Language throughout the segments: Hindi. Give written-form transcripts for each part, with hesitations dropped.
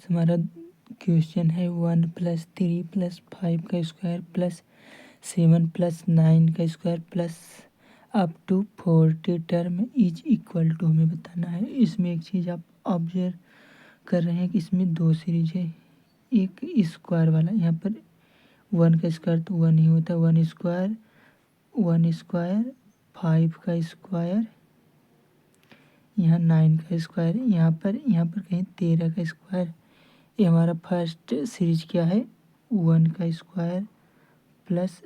स्टूडेंट्स, हमारा क्वेश्चन है 1 + 3 + 5 का स्क्वायर प्लस 7 + 9 का square plus up to 40 term is equal to हमें बताना है। इसमें एक चीज़ आप ऑब्जर्व कर रहे हैं कि इसमें दो सीरीज है, एक स्क्वायर वाला, यहाँ पर 1 का स्क्वायर तो 1 ही होता है, 1 स्क्वायर 5 का स्क्वायर, यहाँ 9 का स्क्वायर, यहाँ पर कहीं 13 का स्क्वायर। ये हमारा फर्स्ट सीरीज क्या है, 1 का स्क्वायर प्लस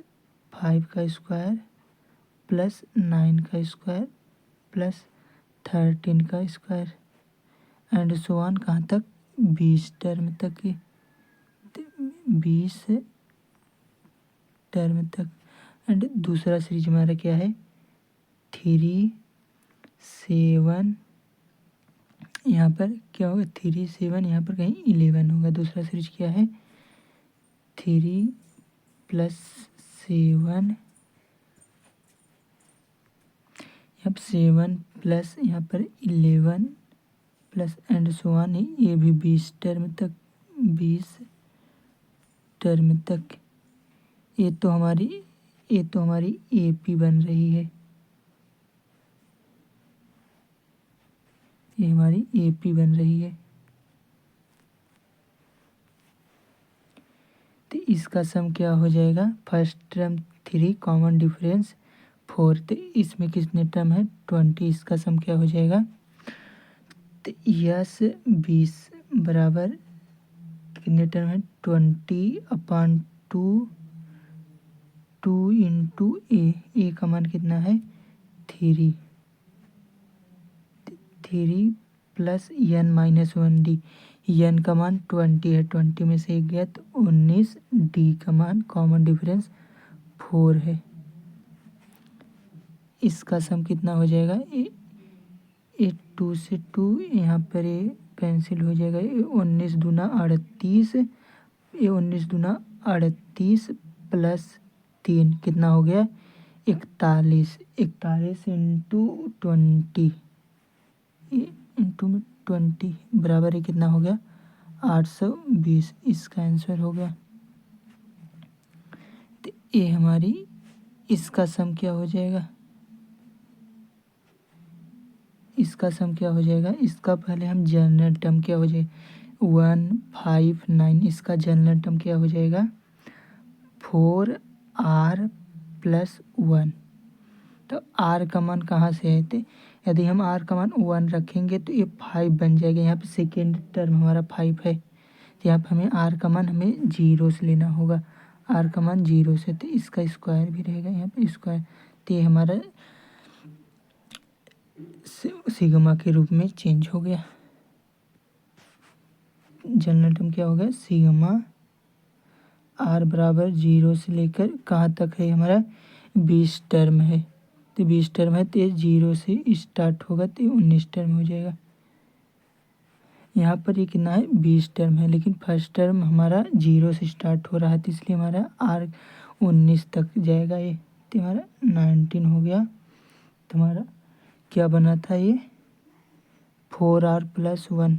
5 का स्क्वायर प्लस 9 का स्क्वायर प्लस 13 का स्क्वायर एंड सो ऑन, कहाँ तक 20 टर्म तक है, 20 टर्म तक। एंड दूसरा सीरीज हमारा क्या है, 3 7, यहाँ पर क्या होगा 3 7, यहाँ पर कहीं 11 होगा। दूसरा सीरीज क्या है 3 + 7, यहाँ पर 7 प्लस यहाँ पर 11 प्लस एंड सो ऑन, ये भी 20 टर्म तक, 20 टर्म तक। ये तो हमारी एपी बन रही है, ये हमारी एपी बन रही है। तो इसका सम क्या हो जाएगा, फर्स्ट टर्म 3 कॉमन डिफरेंस 4, तो इसमें कितने टर्म है 20, इसका सम क्या हो जाएगा, तो यस 20 बराबर कितने टर्म है 20/2 2 इंटू ए का मान कितना है 3 प्लस n - 1d, n का मान 20 है, 20 में से 1 गया तो 19, d का मान कॉमन डिफरेंस 4 है। इसका सम कितना हो जाएगा, ये 2 से 2 यहाँ पर ये कैंसिल हो जाएगा, ये 19 दूना 38, ये 19 दूना 38 प्लस 3 कितना हो गया 41, 41 इंटू 20 इंटू में 20 बराबर है कितना हो गया 820, इसका आंसर हो गया। तो ये हमारी इसका सम क्या हो जाएगा, इसका सम क्या हो जाएगा, इसका पहले हम जनरल टर्म क्या हो जाएगा 1 5 9, इसका जनरल टर्म क्या हो जाएगा 4r + 1। तो r का मान कहाँ से है, तो यदि हम r का मान 1 रखेंगे तो ये 5 बन जाएगा, यहाँ पे सेकेंड टर्म हमारा 5 है, तो यहाँ पे हमें r का मान हमें 0 से लेना होगा, r का मान 0 से, तो इसका स्क्वायर भी रहेगा यहाँ पे स्क्वायर, तो ये हमारा सिग्मा के रूप में चेंज हो गया। जनरल टर्म क्या हो गया सिग्मा r बराबर 0 से लेकर कहाँ तक है हमारा 20 टर्म है, तो 20 टर्म है तो ये 0 से स्टार्ट होगा तो 19 टर्म हो जाएगा। यहाँ पर ये कितना है 20 टर्म है, लेकिन फर्स्ट टर्म हमारा 0 से स्टार्ट हो रहा है तो इसलिए हमारा r 19 तक जाएगा, ये तो हमारा 19 हो गया। तो हमारा क्या बना था ये 4r + 1,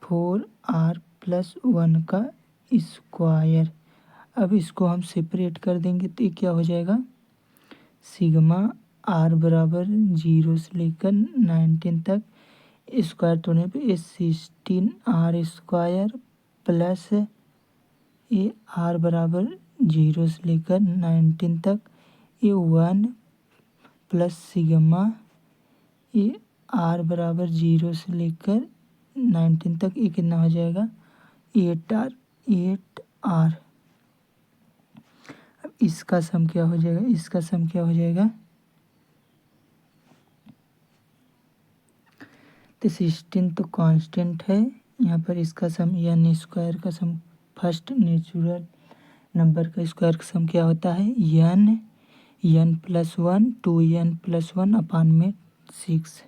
4r + 1 का स्क्वायर। अब इसको हम सेपरेट कर देंगे तो ये क्या हो जाएगा सिग्मा r बराबर 0 से लेकर 19 तक, स्क्वायर तोड़ने पे ये 16r² प्लस ये r बराबर 0 से लेकर 19 तक, ये 1 प्लस सिग्मा ये r बराबर 0 से लेकर 19 तक, ये कितना हो जाएगा 8r। अब इसका सम क्या हो जाएगा, इसका सम क्या हो जाएगा, तो 16 तो कांस्टेंट है, यहाँ पर इसका सम n² का सम, फर्स्ट नेचुरल नंबर का स्क्वायर का सम क्या होता है n + 1 2n + 1 अपान में 6,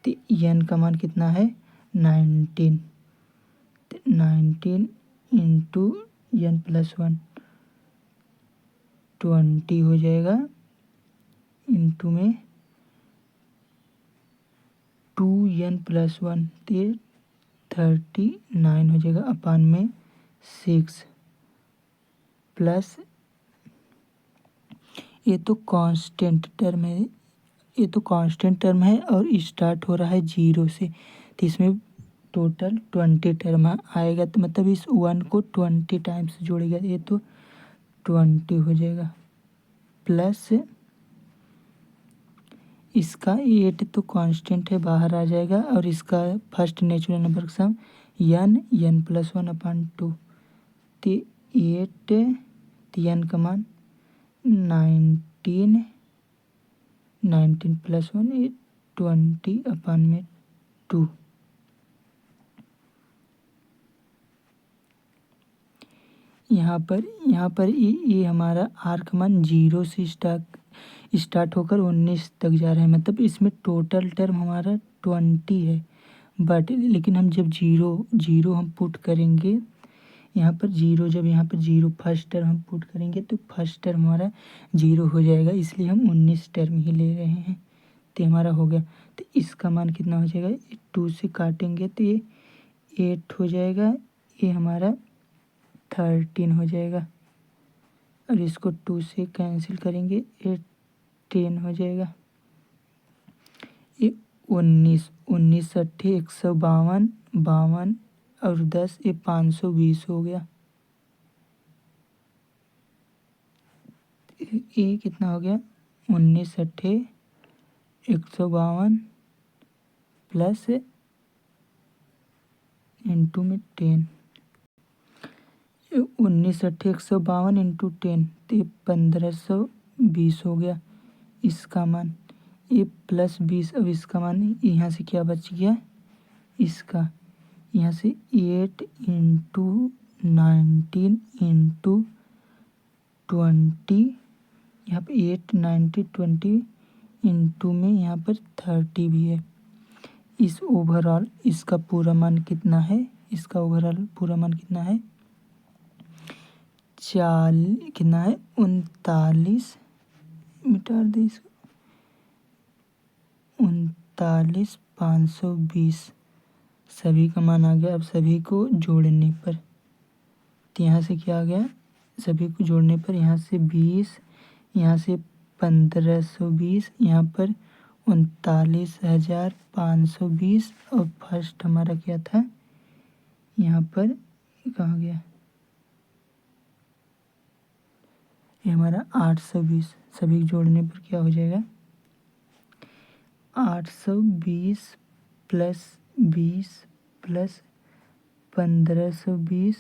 तो n का मान कितना है 19, तो 19 इंटू n + 1 20 हो जाएगा, इंटू में 2n + 1 तो ये 39 हो जाएगा अपान में 6 प्लस ये तो कांस्टेंट टर्म है, ये तो कांस्टेंट टर्म है और स्टार्ट हो रहा है 0 से, तो इसमें टोटल 20 टर्म आएगा, तो मतलब इस 1 को 20 टाइम्स जोड़ेगा, ये तो 20 हो जाएगा प्लस इसका 8 तो कांस्टेंट है बाहर आ जाएगा, और इसका फर्स्ट नेचुरल नंबर का सम n प्लस 1 अपान 2, तो 8 तो n का मान 19 प्लस 1 20 अपान में 2। यहाँ पर ये हमारा आर का मान 0 से स्टार्ट होकर 19 तक जा रहा है, मतलब इसमें टोटल टर्म हमारा 20 है, बट लेकिन हम जब जीरो हम पुट करेंगे यहाँ पर जीरो फर्स्ट टर्म हम पुट करेंगे तो फर्स्ट टर्म हमारा 0 हो जाएगा, इसलिए हम 19 टर्म ही ले रहे हैं, तो हमारा हो गया। तो इसका मान कितना हो जाएगा, 2 से काटेंगे तो ये 8 हो जाएगा, ये हमारा 13 हो जाएगा, और इसको 2 से कैंसिल करेंगे 8 10 हो जाएगा, ये 19 अट्ठे 152 और 10 ये 520 हो गया। ये कितना हो गया, 19 अट्ठे 152 प्लस इंटू में 10, 19 अट्ठे 152 इंटू 10 तो ये 1520 हो गया इसका मान, ये प्लस 20, अब इसका मान यहाँ से क्या बच गया, इसका यहाँ से 8 इंटू 19 इंटू 20, यहाँ पे 8 90 20 इंटू में यहाँ पर 30 भी है। इस ओवरऑल इसका पूरा मान कितना है, इसका ओवरऑल पूरा मान कितना है, कितना है 39, मिटा दे इसको, 39,520 सभी का मान आ गया। अब सभी को जोड़ने पर, तो यहाँ से क्या आ गया, सभी को जोड़ने पर यहाँ से 20, यहाँ से 1520, यहाँ पर 39,520, और फर्स्ट हमारा क्या था, यहाँ पर कहाँ गया, ये हमारा 820, सभी जोड़ने पर क्या हो जाएगा, 820 प्लस 20 प्लस 1520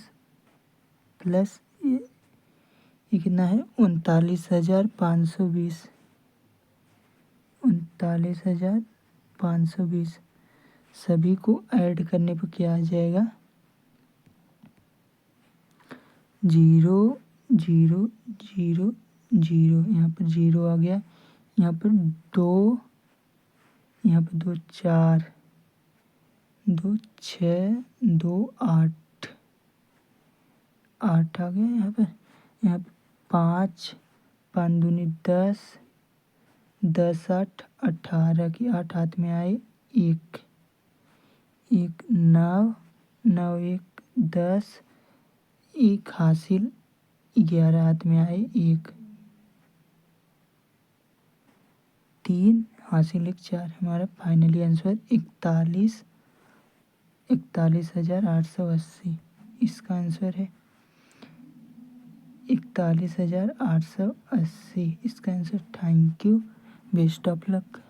प्लस ये कितना है 39,520, 39,520 सभी को ऐड करने पर क्या आ जाएगा, 0 0 0 0, यहाँ पर 0 आ गया, यहाँ पर 2, यहाँ पर 2 4 2 6 2 8 8 आ गया, यहाँ पर 5 5 दूनी 10 10 8 18 की 8 हाथ में आए 1 1 9 9 1 10 1 हासिल 11 हाथ में आए 1 3 हासिल 1 4, हमारा फाइनली आंसर 41,880 इसका आंसर है, 41,880 इसका answer. Thank you, best of luck.